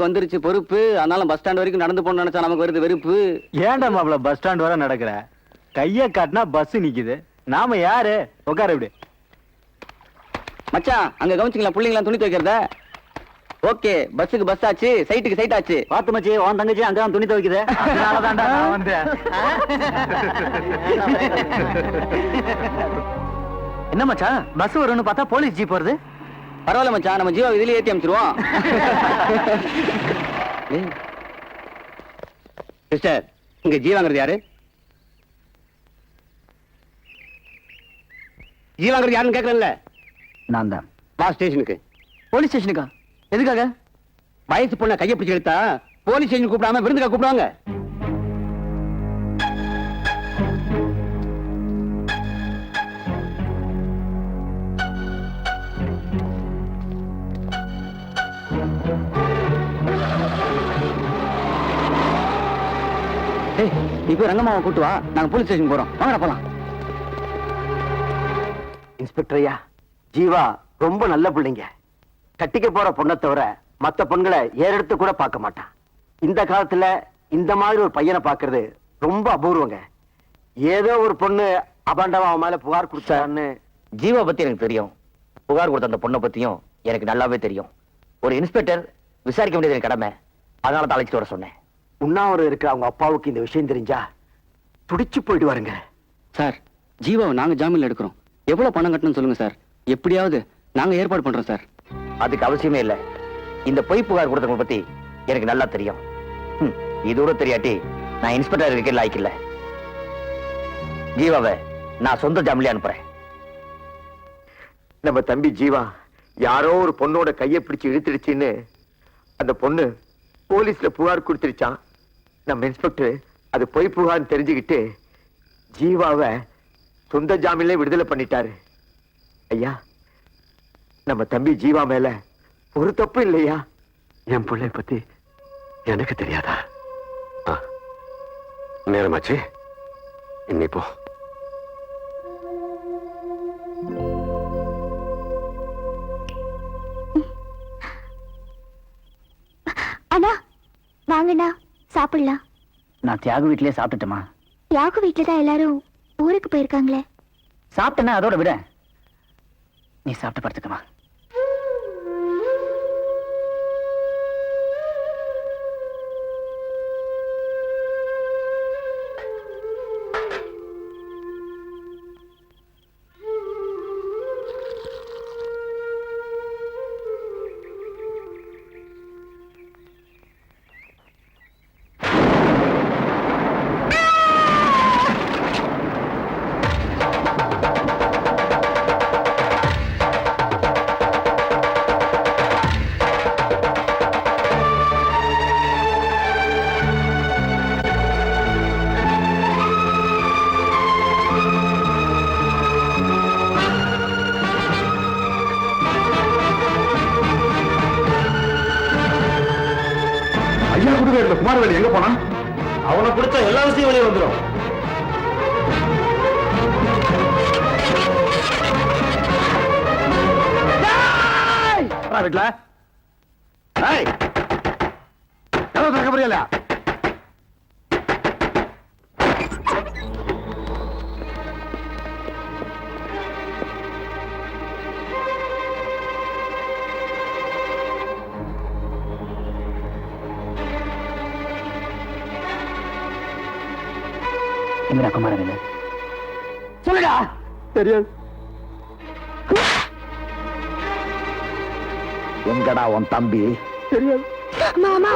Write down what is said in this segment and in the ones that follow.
வந்துருச்சு பொறுப்பு. அதனால பஸ் ஸ்டாண்ட் வரைக்கும் நடந்து போன நினைச்சா நமக்கு வருது வெறுப்பு. ஏன்டா மாப்ள பஸ் ஸ்டாண்ட் வர நடக்கிற? கைய காட்டினா பஸ் நிக்குது. நாம யாரு? உட்கார இப்படி. மச்சான் அங்க கவனிச்சிங்களா புள்ளிங்களா துணி துவைக்கிறத? ஓகே, பஸ்ஸுக்கு பஸ் ஆச்சு, சைட்டுக்கு சைட் ஆச்சு. பாத்து மச்சி, உன் தங்கச்சி அங்கதான் துணி துவைக்குது. அதனாலதான்டா நான் வந்தேன். என்ன மச்சான், பஸ் வரும்னு பார்த்தா போலீஸ் ஜீப் வருது. பரவாயில்ல மச்சான், நம்ம ஜீவா இதுலயே ஏத்தி அமைச்சிருவோம். சிஸ்டர், இங்க ஜீவாங்கிறது யாரு? ஜீவாங்கிறது யாருன்னு கேட்கறேன்ல. நான் தான். வா ஸ்டேஷனுக்கு. போலீஸ் ஸ்டேஷனுக்கா? எதுக்காக? வயசு பொண்ண கையை பிடிச்சி எடுத்தா போலீஸ் ஸ்டேஷன் கூப்பிடாம விருந்துக்கா கூப்பிடுவாங்க. இப்ப ரங்கம்மாவை கூட்டு வா, நாங்க போலீஸ் ஸ்டேஷன் போறோம். வாங்கடா போலாம். இன்ஸ்பெக்டர் ஐயா, ஜீவா ரொம்ப நல்ல பிள்ளைங்க. கட்டிக்க போற பொண்ணை தவிர மத்த பொண்களை ஏறெடுத்து கூட பார்க்க மாட்டான். இந்த காலத்துல இந்த மாதிரி ஒரு பையனை பார்க்கறது ரொம்ப அபூர்வங்க. ஏதோ ஒரு பொண்ணு அபாண்டவா அவன் மேல புகார் கொடுத்தான்னு. ஜீவா பத்தி எனக்கு தெரியும், புகார் கொடுத்த அந்த பொண்ணை பத்தியும் எனக்கு நல்லாவே தெரியும். ஒரு இன்ஸ்பெக்டர் விசாரிக்க வேண்டியது எனக்கு கடமை. அதனால தான் அழைச்சிட்டு வர சொன்னேன். உண்ணாவிரதம் இருக்கிற அவங்க அப்பாவுக்கு இந்த விஷயம் தெரிஞ்சா துடிச்சு போயிடுவாருங்க. சார், ஜீவாவை நாங்க ஜாமீன்ல எடுக்கிறோம். எவ்வளவு பணம் கட்டணும்னு சொல்லுங்க சார். எப்படியாவது நாங்க ஏற்பாடு பண்றோம் சார். அதுக்கு அவசியமே இல்லை. இந்த பொய் புகார் கொடுத்தவங்க பத்தி எனக்கு நல்லா தெரியும். இதோட தெரியாட்டி நான் இன்ஸ்பெக்டர் இருக்க லாய்க்கில்ல. ஜீவாவை நான் சொந்த ஜாமீன்ல அனுப்புறேன். நம்ம தம்பி ஜீவா யாரோ ஒரு பொண்ணோட கையை பிடிச்சு இழுத்துடுச்சுன்னு அந்த பொண்ணு போலீஸ்ல புகார் கொடுத்துருச்சான். நம்ம இன்ஸ்பெக்டர் அது பொய் புகார்னு தெரிஞ்சுக்கிட்டு ஜீவாவை சொந்த ஜாமீன்ல விடுதலை பண்ணிட்டாரு. ஐயா, நம்ம தம்பி ஜீவா மேல ஒரு தப்பு இல்லையா? என் பிள்ளை பத்தி எனக்கு தெரியாதா? நேரமாச்சு, இன்னைப்போ. அண்ணா வாங்கண்ணா, சாப்பிடலாம். நான் தியாகு வீட்லயே சாப்பிட்டுட்டேமா. தியாகு வீட்டுல தான் எல்லாரும் ஊருக்கு போயிருக்காங்களே. சாப்பிட்டேன்னா அதோட விட. நீ சாப்பிட்டு படுத்துக்கமா. ஐயா கூட இருந்த குமாரவேலி எங்க போனா? அவனை பிடிச்ச எல்லா விஷயம் வெளியே வந்துடும். வீட்டுல திறக்க முடியல. எங்கடா குமாரவேலு? சொல்லுடா. தெரியாது. எங்கடா உன் தம்பி? தெரியாது. மாமா,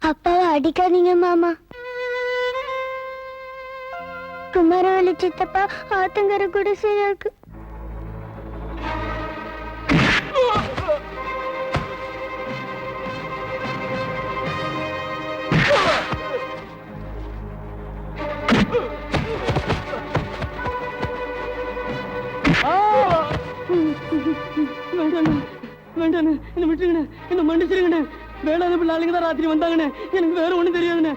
அப்பாவை அடிக்காதீங்க மாமா. குமாரவேலு சித்தப்பா ஆத்தங்கர கூட சரியாக்கு. வேண்டாண்ணே, என்ன விட்டுருங்கண்ணே, என்ன மன்னிச்சிருங்கண்ணே. வேளாண் பிள்ளைங்க தான் ராத்திரி வந்தாங்கண்ணே. எனக்கு வேற ஒண்ணும் தெரியாதுண்ணே.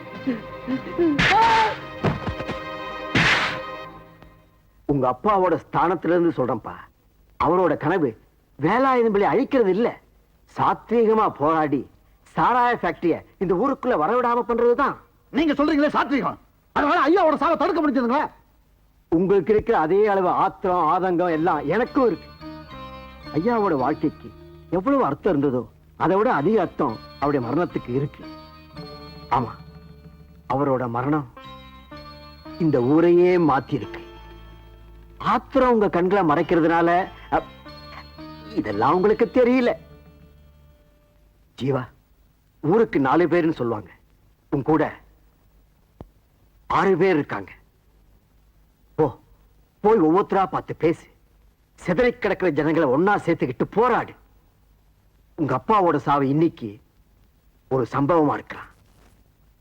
உங்க அப்பாவோட ஸ்தானத்துல இருந்து சொல்றேன்ப்பா. அவரோட கனவு வேலாயுதம் பிள்ளை அழிக்கிறது இல்ல, சாத்வீகமா போராடி சாராய ஃபேக்டரிய இந்த ஊருக்குள்ள வரவிடாம பண்றதுதான். நீங்க சொல்றீங்களே சாத்வீகம், அதனால ஐயாவோட சாவை தடுக்க முடிஞ்சதுங்களா? உங்களுக்கு இருக்கிற அதே அளவு ஆத்திரம் ஆதங்கம் எல்லாம் எனக்கும் இருக்கு. ஐயாவோட வாழ்க்கைக்கு எவ்வளவு அர்த்தம் இருந்ததோ அதை விட அதிக அர்த்தம் அவருடைய மரணத்துக்கு இருக்கு. ஆமா, அவரோட மரணம் இந்த ஊரையே மாத்தி இருக்கு. ஆத்திரம் உங்க கண்களை மறைக்கிறதுனால இதெல்லாம் உங்களுக்கு தெரியல. ஜீவா, ஊருக்கு 4 பேர்னு சொல்லுவாங்க, உன் கூட 6 பேர் இருக்காங்க. போய் ஒவ்வொருத்தரா பார்த்து பேசு. சிதறி கிடக்கிற ஜனங்களை ஒன்னா சேர்த்துக்கிட்டு போராடு. உங்க அப்பாவோட சாவு இன்னைக்கு ஒரு சம்பவமா இருக்கலாம்,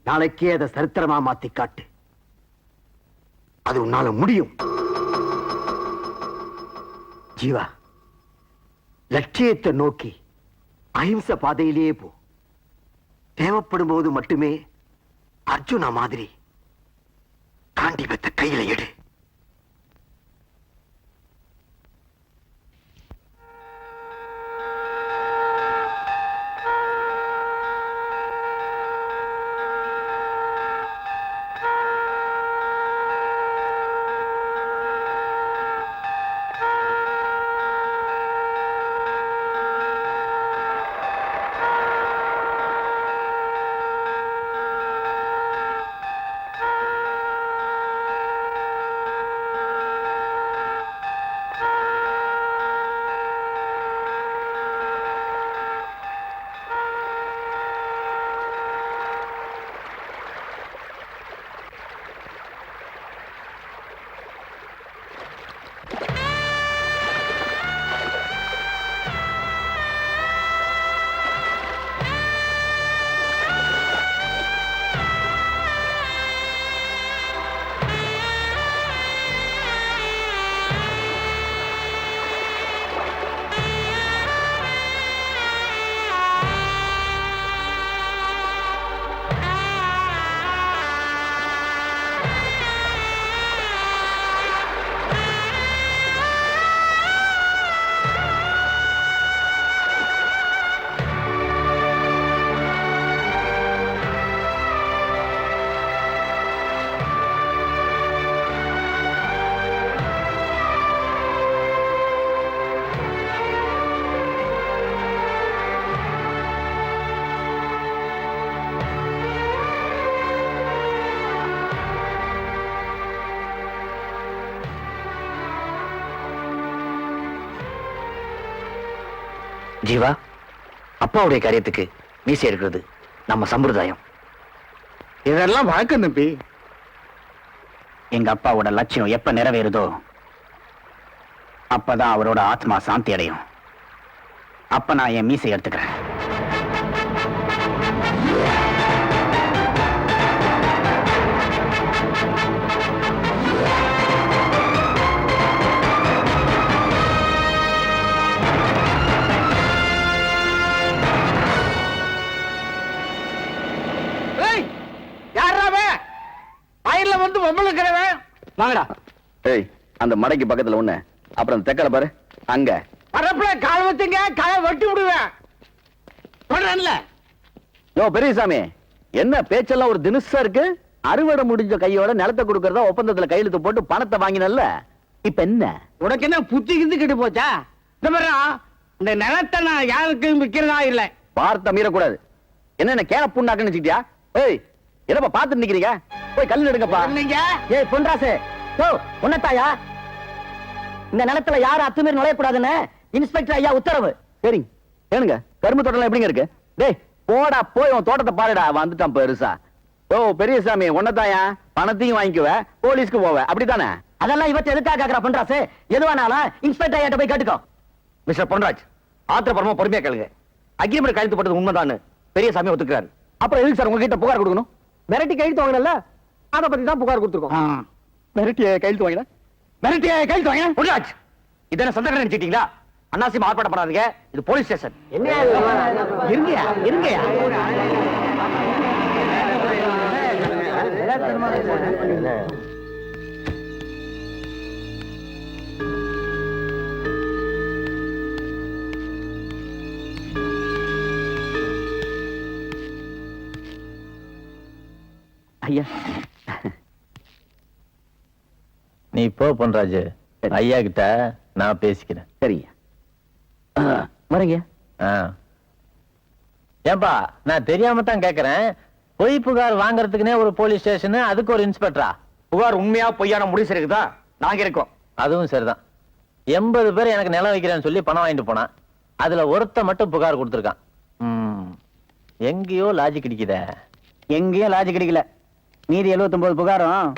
நாளைக்கே அதை சரித்திரமா மாத்தி காட்டு. அது உன்னால முடியும். ஜீவா, லட்சியத்தை நோக்கி அஹிம்சை பாதையிலேயே போ. தேவைப்படும் போது மட்டுமே அர்ஜுனா மாதிரி காண்டிபத்தை கையில எடு. ஜீவா, அப்பாவுடைய காரியத்துக்கு மீசை இருக்கிறது நம்ம சம்பிரதாயம். இதெல்லாம் வழக்கம் தம்பி. எங்க அப்பாவோட லட்சியம் எப்ப நிறைவேறுதோ அப்பதான் அவரோட ஆத்மா சாந்தி அடையும். அப்ப நான் என் மீசை எடுத்துக்கிறேன். வந்து பொம்பளுக்கிறவன் வாங்கடா. ஏய், அந்த மடைக்கு பக்கத்துல ஒண்ணு, அப்புறம் அந்த தெக்கல பாரு, அங்க பரப்புல கால் வச்சுங்க, களை வெட்டி விடுவேன். சொல்றேன்ல. யோ பெரியசாமி, என்ன பேச்செல்லாம் ஒரு தினுசா இருக்கு? அறுவடை முடிஞ்ச கையோட நிலத்தை கொடுக்கறதா ஒப்பந்தத்துல கையெழுத்து போட்டு பணத்தை வாங்கினல்ல, இப்ப என்ன உனக்கு என்ன புத்தி கிந்து கெட்டு போச்சா? இந்த மாதிரி இந்த நிலத்தை நான் யாருக்கும் விக்கிறதா இல்ல. வார்த்தை மீறக்கூடாது. என்ன கேன புண்ணாக்குன்னு வச்சுக்கிட்டியா? ஏய், என்னப்பா பாத்துட்டு நிக்கிறீங்க? போய் கல் எடுங்கப்பா. நீங்க ஏய் பொன்ராசு, உன்னத்தாயா இந்த நிலத்துல யாரும் அத்துமீறி நுழையக்கூடாதுன்னு இன்ஸ்பெக்டர் ஐயா உத்தரவு. சரிங்க, ஏனுங்க கரும்பு தோட்டம் எப்படிங்க இருக்கு? டேய் போடா, போய் உன் தோட்டத்தை பாருடா. வந்துட்டான் பெருசா. ஓ பெரியசாமி, உன்னதாயா பணத்தையும் வாங்கிக்குவ, போலீஸ்க்கு போவ, அப்படித்தானே? அதெல்லாம் இவற்றை எதுக்காக கேக்குற பொன்ராசு? எதுவானாலும் இன்ஸ்பெக்டர் ஐயாட்ட போய் கேட்டுக்கோ. மிஸ்டர் பொன்ராஜ், ஆத்திரப்பரமா பொறுமையா கேளுங்க. அக்ரிமெண்ட் கையெழுத்து போட்டது உண்மைதான் பெரியசாமி ஒத்துக்கிறாரு. அப்புறம் எதுக்கு சார் உங்ககிட்ட புகார் கொடுக்கணும்? மிரட்டி கையெழுத்து வாங்கினல, அதை பத்தி தான் புகார் கொடுத்துருக்கோம். மிரட்டிய கையெழுத்து வாங்கினா? மிரட்டிய கையெழுத்து வாங்க. பொன்ராஜ், இதென்ன சந்தேகம் நினைச்சிட்டீங்களா? அண்ணாசிமா ஆர்ப்பாட்டப்படாதீங்க, இது போலீஸ் ஸ்டேஷன். என்ன இருங்கயா இருங்கயா. ஐயா நீ போ பொன்ராஜு, ஐயா கிட்ட நான் பேசிக்கிறேன். சரிங்க. வரேங்க. ஏன்பா, நான் தெரியாம தான் கேக்குறேன். பொய் புகார் வாங்குறதுக்குனே ஒரு போலீஸ் ஸ்டேஷன், அதுக்கு ஒரு இன்ஸ்பெக்டரா? புகார் உண்மையா பொய்யான முடிவு இருக்குதா நாங்க இருக்கோம். அதுவும் சரிதான். 80 பேர் எனக்கு நிலம் வைக்கிறேன்னு சொல்லி பணம் வாங்கிட்டு போனான். அதுல ஒருத்த மட்டும் புகார் கொடுத்துருக்கான். எங்கேயோ லாஜிக் கிடைக்குத. எங்கேயும் லாஜிக் கிடைக்கல. மீதி 79 புகாரும்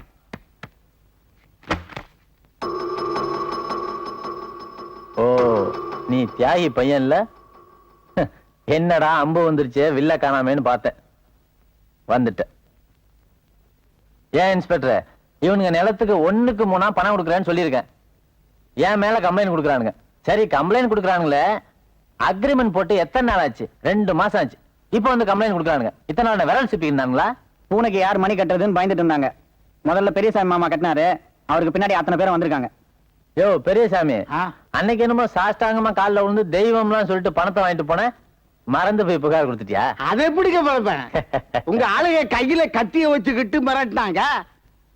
ஓ, நீ தியாகி பையன்ல? என்னடா அம்பு வந்துருச்சே, வில்ல காணாமேன்னு பார்த்தேன். வந்துட்ட. ஏன் இன்ஸ்பெக்டர், இவனுங்க நிலத்துக்கு 1க்கு 3 பணம் கொடுக்குறேன்னு சொல்லியிருக்கேன். என் மேல கம்ப்ளைண்ட் கொடுக்குறானுங்க. சரி, கம்ப்ளைண்ட் கொடுக்குறானுங்களே, அக்ரிமெண்ட் போட்டு எத்தனை நாள் ஆச்சு? 2 மாசம் ஆச்சு. இப்போ வந்து கம்ப்ளைண்ட் கொடுக்குறானுங்க. இத்தனை நாள் விரல் சிப்பி இருந்தாங்களா? பூனைக்கு யார் மணி கட்டுறதுன்னு பயந்துட்டு இருந்தாங்க. முதல்ல பெரியசாமி மாமா கட்டினாரு, அவருக்கு பின்னாடி அத்தனை பேரும் வந்திருக்காங்க. யோ பெரியசாமி, அன்னைக்கு என்னமோ சாஷ்டாங்கமா காலில் விழுந்து தெய்வம்லாம் சொல்லிட்டு பணத்தை வாங்கிட்டு போனேன், மறந்து போய் புகார் கொடுத்துட்டியா? அதை பிடிக்க பழப்பேன். உங்க ஆளுங்க கையில கத்திய வச்சுக்கிட்டு மிரட்டினாங்க.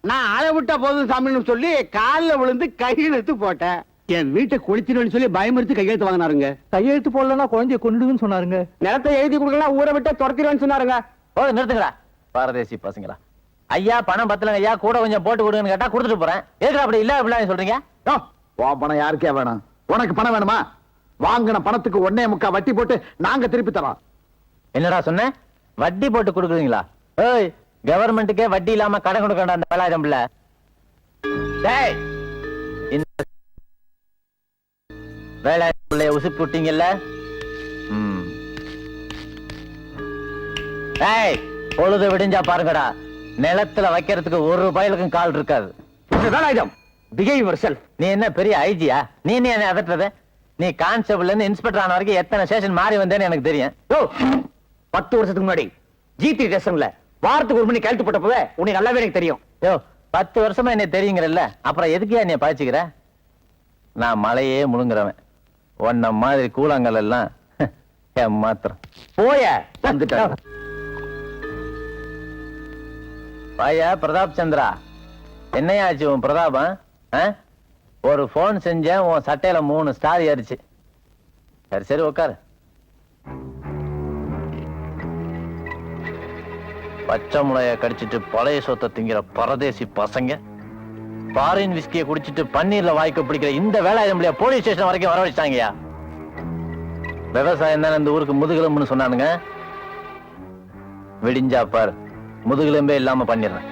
நான் ஆளை விட்டா போதும் சாமின்னு சொல்லி காலில் விழுந்து கையெழுத்து போட்டேன். என் வீட்டை குளிச்சிடுன்னு சொல்லி பயமுறுத்தி கையெழுத்து வாங்கினாருங்க. கையெழுத்து போடலன்னா குழந்தைய கொண்டுன்னு சொன்னாருங்க. நிலத்தை எழுதி கொடுக்கலாம், ஊரை விட்டு துரத்திடுவேன்னு சொன்னாருங்க. ஓ, நிறுத்துங்களா பாரதேசி பசங்களா. ஐயா பணம் பத்தலங்க ஐயா, கூட கொஞ்சம் போட்டு கொடுங்கன்னு கேட்டா கொடுத்துட்டு போறேன். எதுக்கு அப்படி இல்ல அப்படிலாம் சொல்றீங்க? பணம் யாருக்கே வேணும்? உனக்கு பணம் வேணுமா? வாங்கின பணத்துக்கு 1.25 வட்டி போட்டு நாங்க திருப்பி தரோம். என்னடா சொன்ன? வட்டி போட்டு கொடுக்குறீங்களா? ஏய், கவர்மெண்ட்டுக்கே வட்டி இல்லாம கடன் கொடுக்கணும் அந்த வேலாயுதம் பிள்ளை. டேய், இந்த வேலாயுதம் பிள்ளைய உசுப்பு விட்டீங்கல்ல? டேய், பொழுது விடிஞ்சா பாருங்கடா, நிலத்துல வைக்கிறதுக்கு ஒரு பயலுக்கும் கால் இருக்காது. Velayutham, behave yourself. நீ என்ன பெரிய ஐஜியா? நீ என்ன அதட்டுறது? நீ கான்ஸ்டபிள்ல இருந்து இன்ஸ்பெக்டர் ஆன வரைக்கும் எத்தனை ஸ்டேஷன் மாறி வந்தேன்னு எனக்கு தெரியும். 10 வருஷத்துக்கு முன்னாடி ஜிடி ஸ்டேஷன்ல வாரத்துக்கு 1 மணி கழுத்து போட்டப்பவே உனக்கு நல்லாவே எனக்கு தெரியும். 10 வருஷமா என்ன தெரியுங்கிறல்ல, அப்புறம் எதுக்கே என்னை பாய்ச்சிக்கிற? நான் மலையே முழுங்குறவன். உன்ன மாதிரி கூழாங்கல் எல்லாம் மாத்திரம் போய வந்துட்டேன். பாயா பிரதாப் சந்திரா, என்னையாச்சு உன் பிரதாபம்? ஒரு போன் செஞ்சேன், உன் சட்டையில 3 ஸ்டார் ஏறிச்சு. சரி சரி உட்காரு. பச்சை முளைய கடிச்சிட்டு பழைய சொத்தை திங்கிற பரதேசி பசங்க, பாரின் விஸ்கிய குடிச்சிட்டு பன்னீர்ல வாய்க்க பிடிக்கிற இந்த வேலாயுதம் போலீஸ் ஸ்டேஷன் வரைக்கும் வர வச்சிட்டாங்கயா. விவசாயம் தானே இந்த ஊருக்கு முதுகெலும்புன்னு சொன்னானுங்க. விடிஞ்சா பார், முதுகெலும்பே இல்லாம பண்ணிடுறேன்.